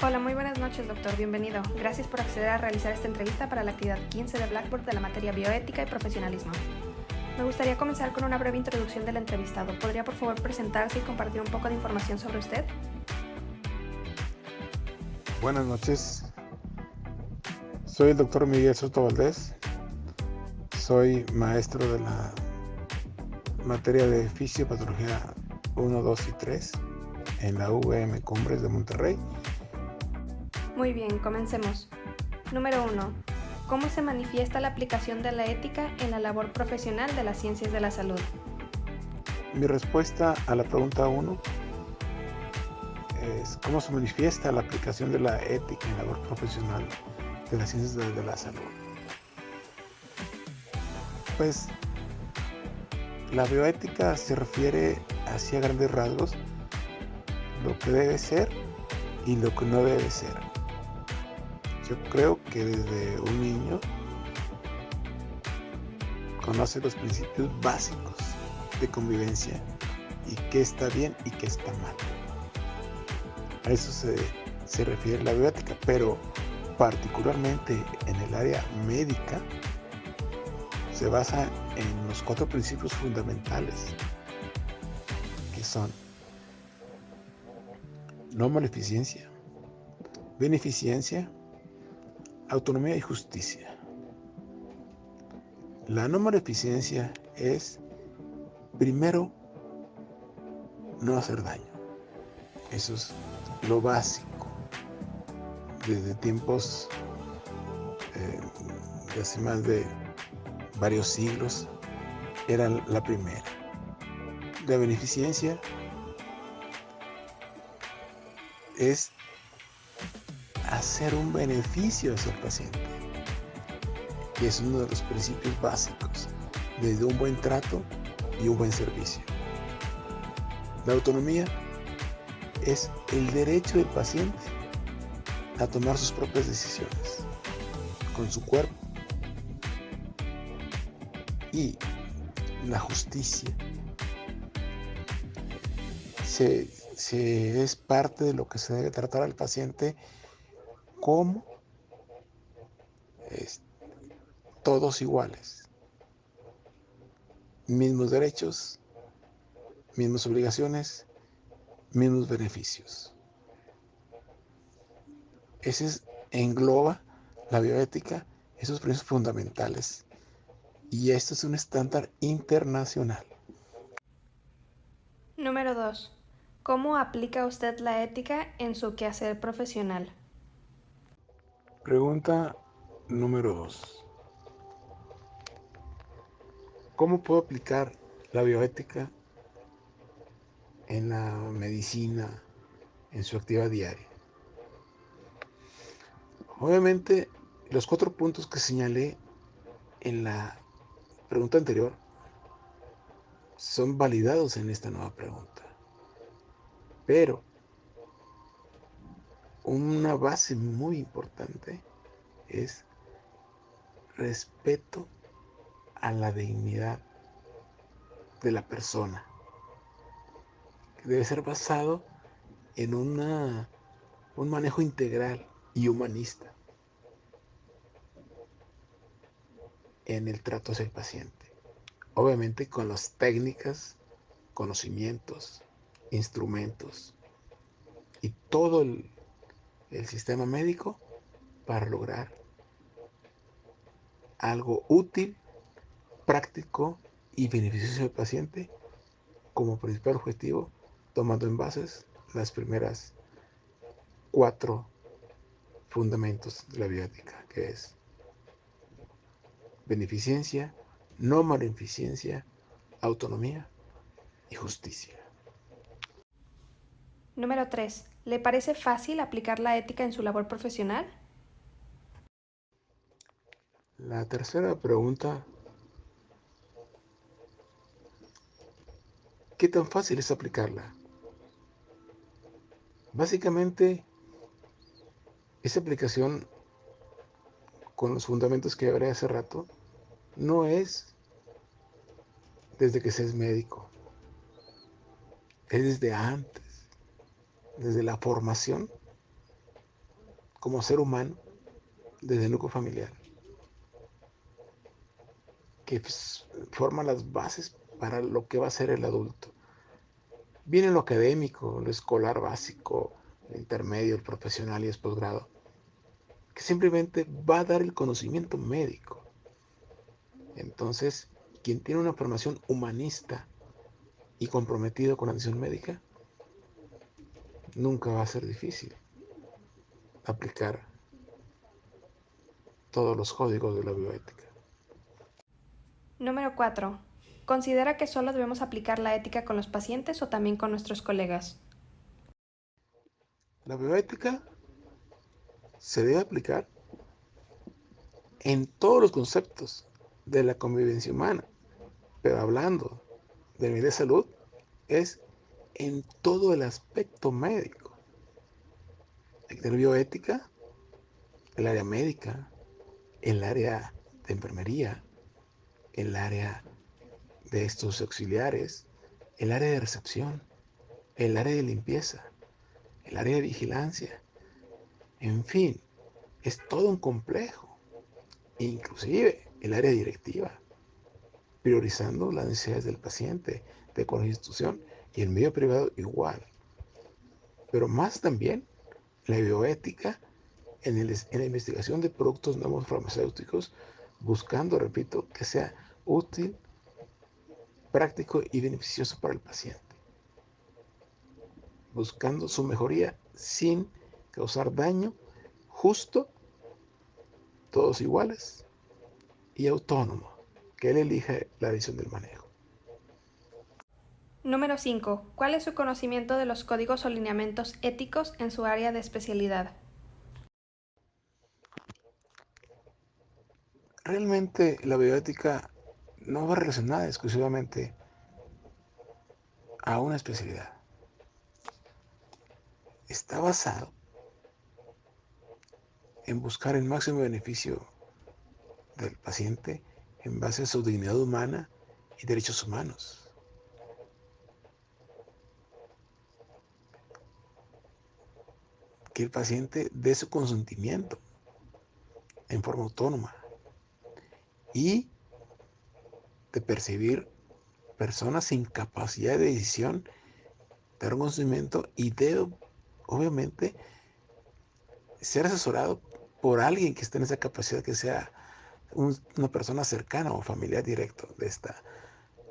Hola, muy buenas noches, doctor. Bienvenido. Gracias por acceder a realizar esta entrevista para la actividad 15 de Blackboard de la materia bioética y profesionalismo. Me gustaría comenzar con una breve introducción del entrevistado. ¿Podría, por favor, presentarse y compartir un poco de información sobre usted? Buenas noches. Soy el doctor Miguel Soto Valdés. Soy maestro de la materia de fisiopatología 1, 2 y 3 en la UVM Cumbres de Monterrey. Muy bien, comencemos. Número 1. ¿Cómo se manifiesta la aplicación de la ética en la labor profesional de las ciencias de la salud? Mi respuesta a la pregunta 1 es ¿cómo se manifiesta la aplicación de la ética en la labor profesional de las ciencias de la salud? Pues la bioética se refiere hacia grandes rasgos lo que debe ser y lo que no debe ser. Yo creo que desde un niño conoce los principios básicos de convivencia y qué está bien y qué está mal. A eso se refiere la bioética, pero particularmente en el área médica se basa en los 4 principios fundamentales que son no maleficencia, beneficencia, autonomía y justicia. La no maleficencia es, primero, no hacer daño. Eso es lo básico. Desde tiempos de hace más de varios siglos era la primera. La beneficencia es hacer un beneficio hacia el paciente, que es uno de los principios básicos, desde un buen trato y un buen servicio. La autonomía es el derecho del paciente a tomar sus propias decisiones con su cuerpo. Y la justicia es parte de lo que se debe tratar al paciente como todos iguales, mismos derechos, mismas obligaciones, mismos beneficios. Ese engloba la bioética, esos principios fundamentales, y esto es un estándar internacional. Número 2. ¿Cómo aplica usted la ética en su quehacer profesional? Pregunta número 2. ¿Cómo puedo aplicar la bioética en la medicina, en su actividad diaria? Obviamente, los 4 puntos que señalé en la pregunta anterior son validados en esta nueva pregunta. Pero una base muy importante es respeto a la dignidad de la persona, que debe ser basado en un manejo integral y humanista en el trato hacia el paciente. Obviamente con las técnicas, conocimientos, instrumentos y todo el sistema médico para lograr algo útil, práctico y beneficioso al paciente como principal objetivo, tomando en bases las primeras 4 fundamentos de la bioética, que es beneficencia, no maleficencia, autonomía y justicia. Número 3. ¿Le parece fácil aplicar la ética en su labor profesional? La tercera pregunta, ¿qué tan fácil es aplicarla? Básicamente, esa aplicación con los fundamentos que hablé hace rato no es desde que se es médico, es desde antes, desde la formación como ser humano desde el núcleo familiar, que forma las bases para lo que va a ser el adulto. Viene lo académico, lo escolar básico, el intermedio, el profesional y el posgrado, que simplemente va a dar el conocimiento médico. Entonces, quien tiene una formación humanista y comprometido con la atención médica, nunca va a ser difícil aplicar todos los códigos de la bioética. Número 4. ¿Considera que solo debemos aplicar la ética con los pacientes o también con nuestros colegas? La bioética se debe aplicar en todos los conceptos de la convivencia humana, pero hablando de mi de salud, es en todo el aspecto médico. Hay que tener bioética, el área médica, el área de enfermería, el área de estos auxiliares, el área de recepción, el área de limpieza, el área de vigilancia, en fin, es todo un complejo, inclusive el área directiva, priorizando las necesidades del paciente, de cualquier institución y el medio privado igual. Pero más también la bioética en la investigación de productos nuevos farmacéuticos, buscando, repito, que sea útil, práctico y beneficioso para el paciente, buscando su mejoría sin causar daño, justo, todos iguales y autónomo, que él elija la decisión del manejo. Número 5. ¿Cuál es su conocimiento de los códigos o lineamientos éticos en su área de especialidad? Realmente la bioética no va relacionada exclusivamente a una especialidad. Está basado en buscar el máximo beneficio del paciente en base a su dignidad humana y derechos humanos. Que el paciente dé su consentimiento en forma autónoma y de percibir personas sin capacidad de decisión, dar un consentimiento y de, obviamente, ser asesorado por alguien que esté en esa capacidad, que sea una persona cercana o familiar directo de esta,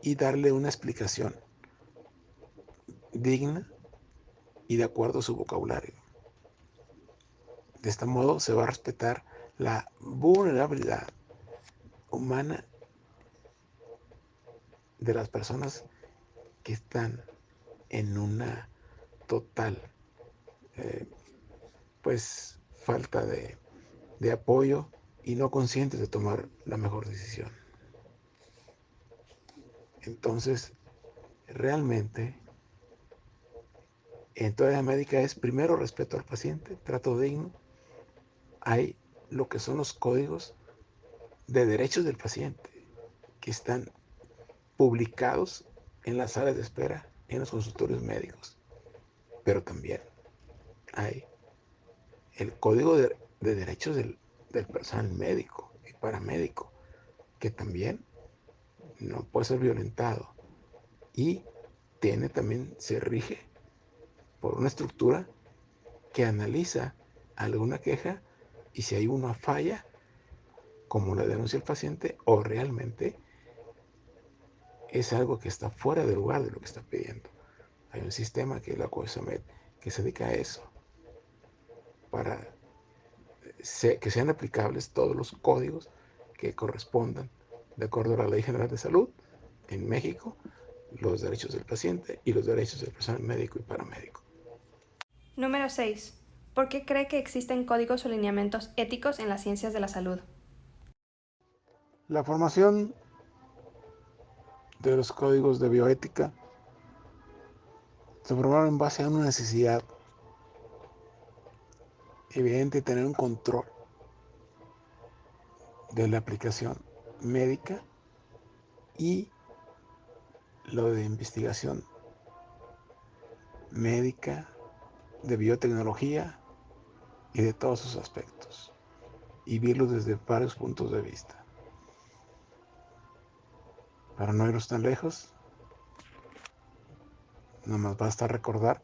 y darle una explicación digna y de acuerdo a su vocabulario. De este modo se va a respetar la vulnerabilidad humana de las personas que están en una total eh, pues falta de apoyo y no conscientes de tomar la mejor decisión. Entonces, realmente, en toda la médica es primero respeto al paciente, trato digno, hay lo que son los códigos de derechos del paciente que están publicados en las salas de espera, en los consultorios médicos, pero también hay el código de derechos del personal médico y paramédico, que también no puede ser violentado y también se rige por una estructura que analiza alguna queja y si hay una falla, como la denuncia el paciente, o realmente es algo que está fuera del lugar de lo que está pidiendo. Hay un sistema que es la COESAMED que se dedica a eso, para que sean aplicables todos los códigos que correspondan de acuerdo a la Ley General de Salud en México, los derechos del paciente y los derechos del personal médico y paramédico. Número 6. ¿Por qué cree que existen códigos o lineamientos éticos en las ciencias de la salud? La formación de los códigos de bioética se formaron en base a una necesidad evidente de tener un control de la aplicación médica y lo de investigación médica, de biotecnología y de todos sus aspectos y verlos desde varios puntos de vista. Para no irnos tan lejos, nomás basta recordar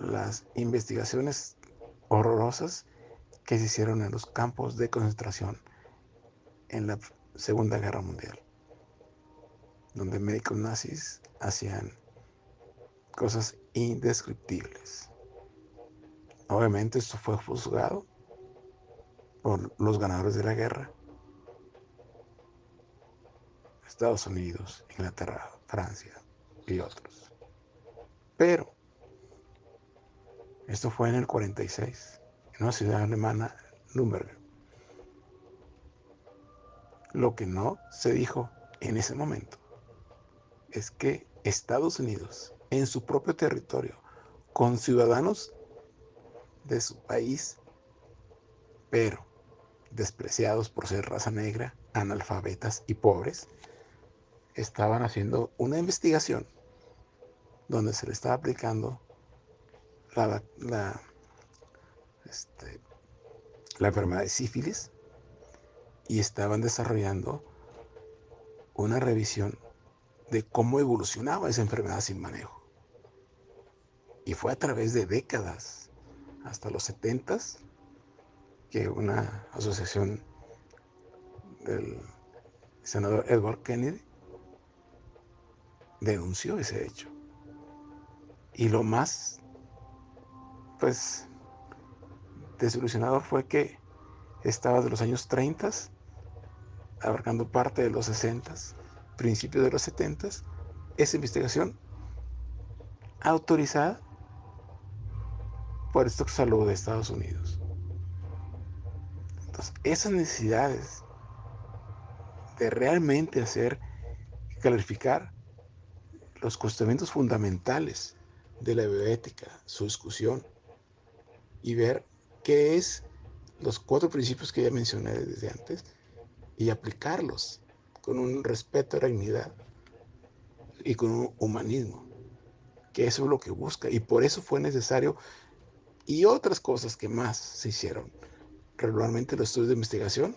las investigaciones horrorosas que se hicieron en los campos de concentración en la Segunda Guerra Mundial, donde médicos nazis hacían cosas indescriptibles. Obviamente esto fue juzgado por los ganadores de la guerra: Estados Unidos, Inglaterra, Francia y otros. Pero esto fue en el 46, en una ciudad alemana, Nürnberg. Lo que no se dijo en ese momento es que Estados Unidos, en su propio territorio, con ciudadanos de su país, pero despreciados por ser raza negra, analfabetas y pobres, estaban haciendo una investigación donde se le estaba aplicando la, la, este, la enfermedad de sífilis, y estaban desarrollando una revisión de cómo evolucionaba esa enfermedad sin manejo. Y fue a través de décadas, hasta los 70s, que una asociación del senador Edward Kennedy denunció ese hecho. Y lo más, pues, desilusionador fue que estaba de los años 30, abarcando parte de los 60, principios de los 70, esa investigación autorizada por el Stock Salud de Estados Unidos. Entonces, esas necesidades de realmente hacer, clarificar los cuestionamientos fundamentales de la bioética, su discusión, y ver qué es los 4 principios que ya mencioné desde antes, y aplicarlos con un respeto a la dignidad y con un humanismo, que eso es lo que busca, y por eso fue necesario, y otras cosas que más se hicieron. Regularmente los estudios de investigación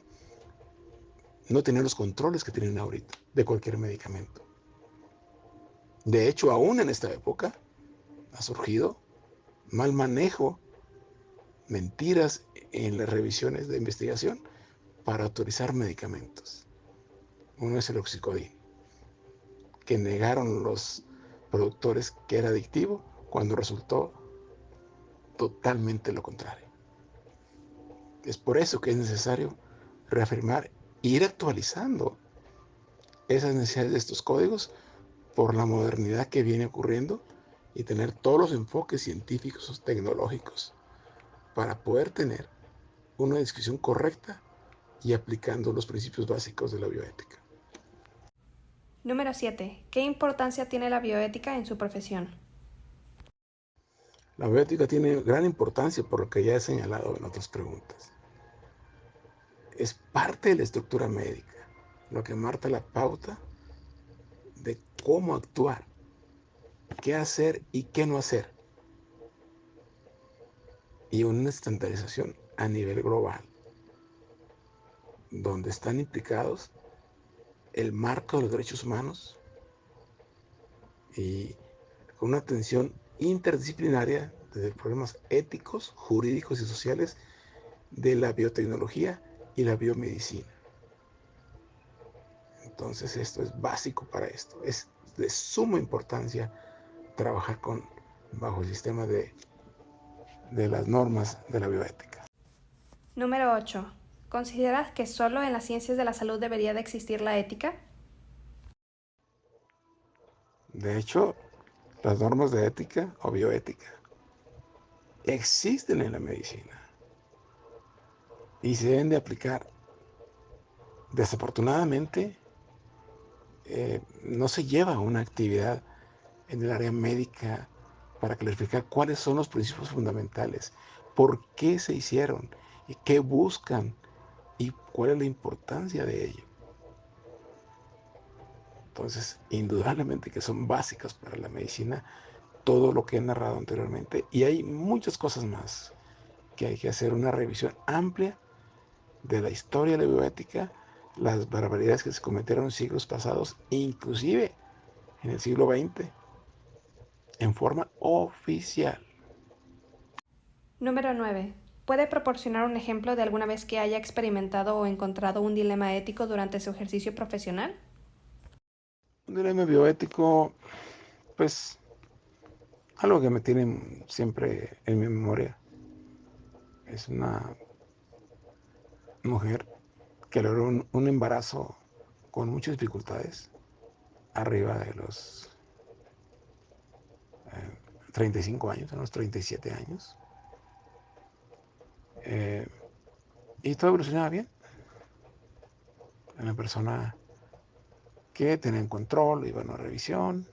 no tenían los controles que tienen ahorita de cualquier medicamento. De hecho, aún en esta época ha surgido mal manejo, mentiras en las revisiones de investigación para autorizar medicamentos. Uno es el oxicodín, que negaron los productores que era adictivo, cuando resultó totalmente lo contrario. Es por eso que es necesario reafirmar e ir actualizando esas necesidades de estos códigos por la modernidad que viene ocurriendo, y tener todos los enfoques científicos o tecnológicos para poder tener una descripción correcta y aplicando los principios básicos de la bioética. Número 7. ¿Qué importancia tiene la bioética en su profesión? La bioética tiene gran importancia por lo que ya he señalado en otras preguntas. Es parte de la estructura médica, lo que marca la pauta de cómo actuar, qué hacer y qué no hacer, y una estandarización a nivel global, donde están implicados el marco de los derechos humanos y con una atención interdisciplinaria desde problemas éticos, jurídicos y sociales de la biotecnología y la biomedicina. Entonces esto es básico para esto. Es de suma importancia trabajar bajo el sistema de las normas de la bioética. Número 8. ¿Consideras que solo en las ciencias de la salud debería de existir la ética? De hecho, las normas de ética o bioética existen en la medicina y se deben de aplicar. Desafortunadamente, no se lleva una actividad en el área médica para clarificar cuáles son los principios fundamentales, por qué se hicieron y qué buscan y cuál es la importancia de ello. Entonces, indudablemente que son básicas para la medicina todo lo que he narrado anteriormente, y hay muchas cosas más que hay que hacer una revisión amplia de la historia de la bioética, las barbaridades que se cometieron en siglos pasados, inclusive en el siglo XX, en forma oficial. Número 9. ¿Puede proporcionar un ejemplo de alguna vez que haya experimentado o encontrado un dilema ético durante su ejercicio profesional? Un dilema bioético, pues algo que me tiene siempre en mi memoria es una mujer que logró un embarazo con muchas dificultades, arriba de los 35 años, a los 37 años. Y todo evolucionaba bien. Una persona que tenía en control, iba a una revisión.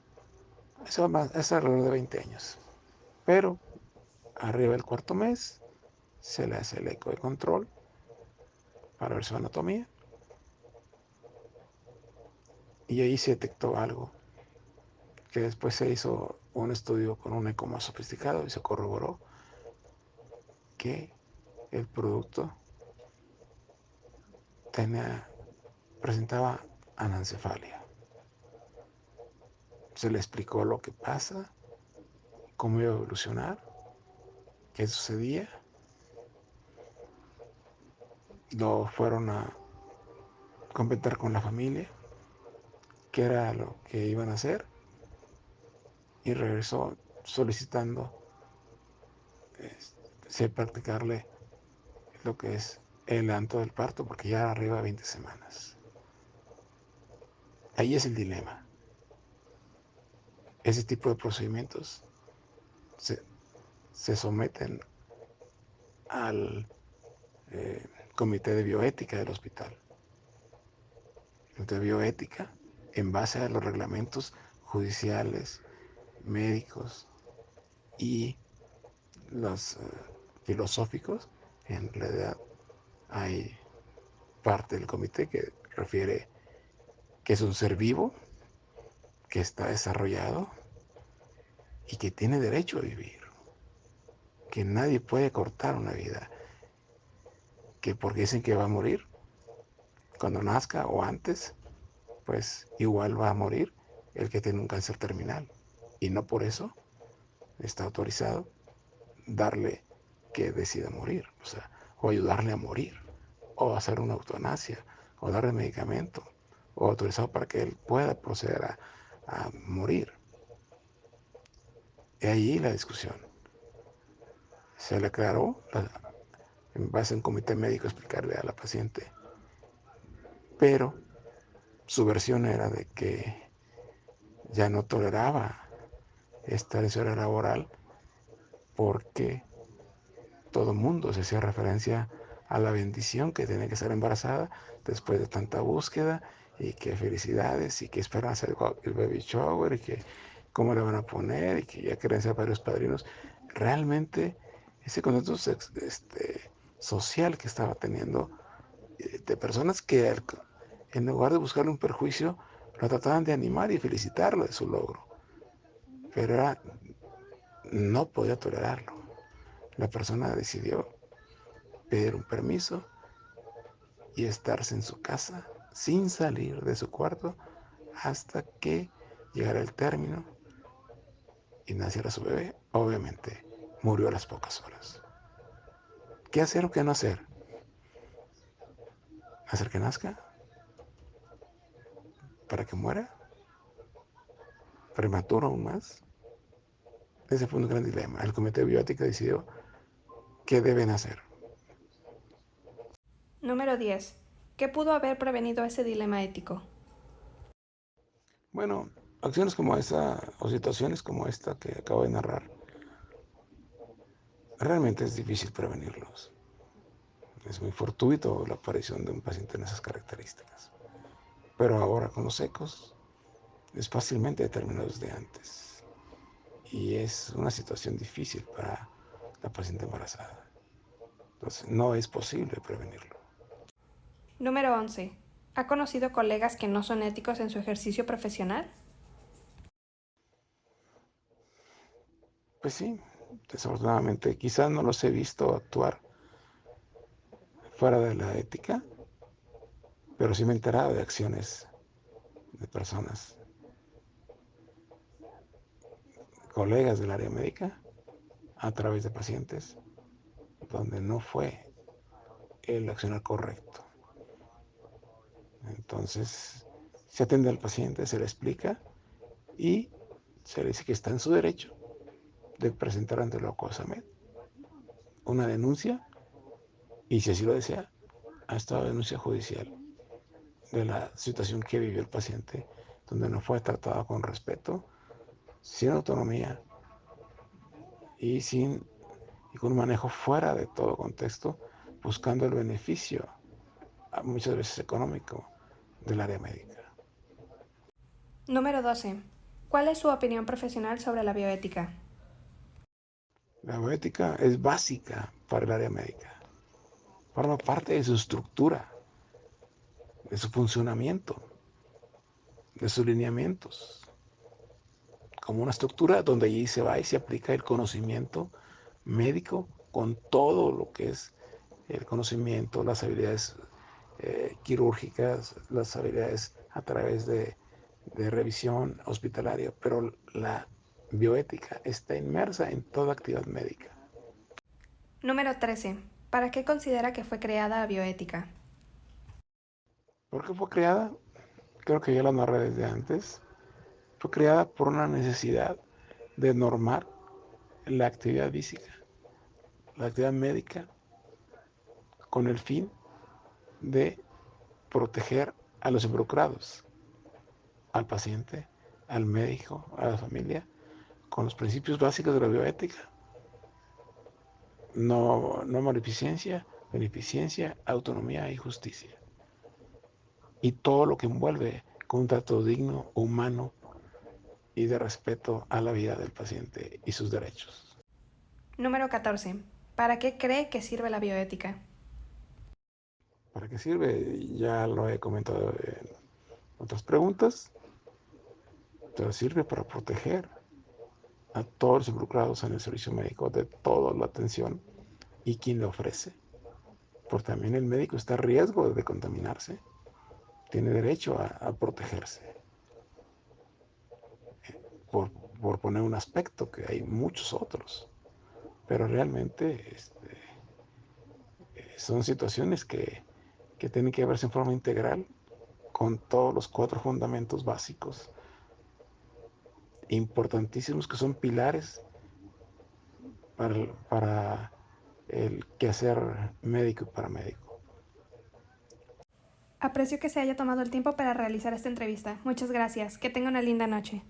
Eso alrededor de 20 años. Pero arriba del cuarto mes se le hace el eco de control para ver su anatomía. Y ahí se detectó algo que después se hizo un estudio con un eco más sofisticado y se corroboró que el producto presentaba anencefalia. Se le explicó lo que pasa, cómo iba a evolucionar, qué sucedía. Lo fueron a comentar con la familia, qué era lo que iban a hacer, y regresó solicitando practicarle lo que es el adelanto del parto, porque ya arriba de 20 semanas. Ahí es el dilema. Ese tipo de procedimientos se, se someten al comité de bioética del hospital. El comité de bioética, en base a los reglamentos judiciales, médicos y los filosóficos, en realidad hay parte del comité que refiere que es un ser vivo, que está desarrollado y que tiene derecho a vivir, que nadie puede cortar una vida, que porque dicen que va a morir cuando nazca o antes, pues igual va a morir el que tiene un cáncer terminal. Y no por eso está autorizado darle que decida morir, o ayudarle a morir, o hacer una eutanasia, o darle medicamento, o autorizado para que él pueda proceder a morir. Y ahí la discusión. Se le aclaró, en base a un comité médico, explicarle a la paciente, pero su versión era de que ya no toleraba estar en su área laboral porque todo el mundo se hacía referencia a la bendición que tenía que estar embarazada después de tanta búsqueda, y que felicidades, y que esperan hacer el baby shower, y que cómo le van a poner, y que ya quieren ser varios padrinos. Realmente ese concepto social que estaba teniendo, de personas que en lugar de buscarle un perjuicio, lo trataban de animar y felicitarlo de su logro, pero no podía tolerarlo. La persona decidió pedir un permiso y estarse en su casa sin salir de su cuarto hasta que llegara el término y naciera su bebé. Obviamente murió a las pocas horas. ¿Qué hacer o qué no hacer? ¿Hacer que nazca? ¿Para que muera? ¿Prematuro aún más? Ese fue un gran dilema. El comité de bioética decidió qué deben hacer. Número 10. ¿Qué pudo haber prevenido ese dilema ético? Bueno, acciones como esa o situaciones como esta que acabo de narrar, realmente es difícil prevenirlos. Es muy fortuito la aparición de un paciente en esas características. Pero ahora con los ecos es fácilmente determinado desde antes. Y es una situación difícil para la paciente embarazada. Entonces no es posible prevenirlo. Número 11. ¿Ha conocido colegas que no son éticos en su ejercicio profesional? Pues sí, Desafortunadamente, quizás no los he visto actuar fuera de la ética, pero sí me he enterado de acciones de personas, colegas del área médica, a través de pacientes, donde no fue el accionar correcto. Entonces, se atiende al paciente, se le explica y se le dice que está en su derecho de presentar ante la COSAMED una denuncia y, si así lo desea, hasta la denuncia judicial de la situación que vivió el paciente, donde no fue tratado con respeto, sin autonomía y con un manejo fuera de todo contexto, buscando el beneficio, muchas veces económico, del área médica. Número 12. ¿Cuál es su opinión profesional sobre la bioética? La bioética es básica para el área médica. Forma parte de su estructura, de su funcionamiento, de sus lineamientos, como una estructura donde allí se va y se aplica el conocimiento médico con todo lo que es el conocimiento, las habilidades quirúrgicas, las habilidades a través de revisión hospitalaria, pero la bioética está inmersa en toda actividad médica. Número 13. ¿Para qué considera que fue creada la bioética? ¿Por qué fue creada? Creo que ya la narré desde antes. Fue creada por una necesidad de normar la actividad física, la actividad médica, con el fin de proteger a los involucrados, al paciente, al médico, a la familia, con los principios básicos de la bioética. No maleficencia, beneficencia, autonomía y justicia. Y todo lo que envuelve con un trato digno, humano y de respeto a la vida del paciente y sus derechos. Número 14. ¿Para qué cree que sirve la bioética? ¿Para qué sirve? Ya lo he comentado en otras preguntas, pero sirve para proteger a todos los involucrados en el servicio médico de toda la atención y quien le ofrece. Porque también el médico está a riesgo de contaminarse, tiene derecho a protegerse, por, por poner un aspecto, que hay muchos otros, pero realmente son situaciones que tienen que verse en forma integral con todos los 4 fundamentos básicos importantísimos que son pilares para el quehacer médico y paramédico. Aprecio que se haya tomado el tiempo para realizar esta entrevista. Muchas gracias. Que tenga una linda noche.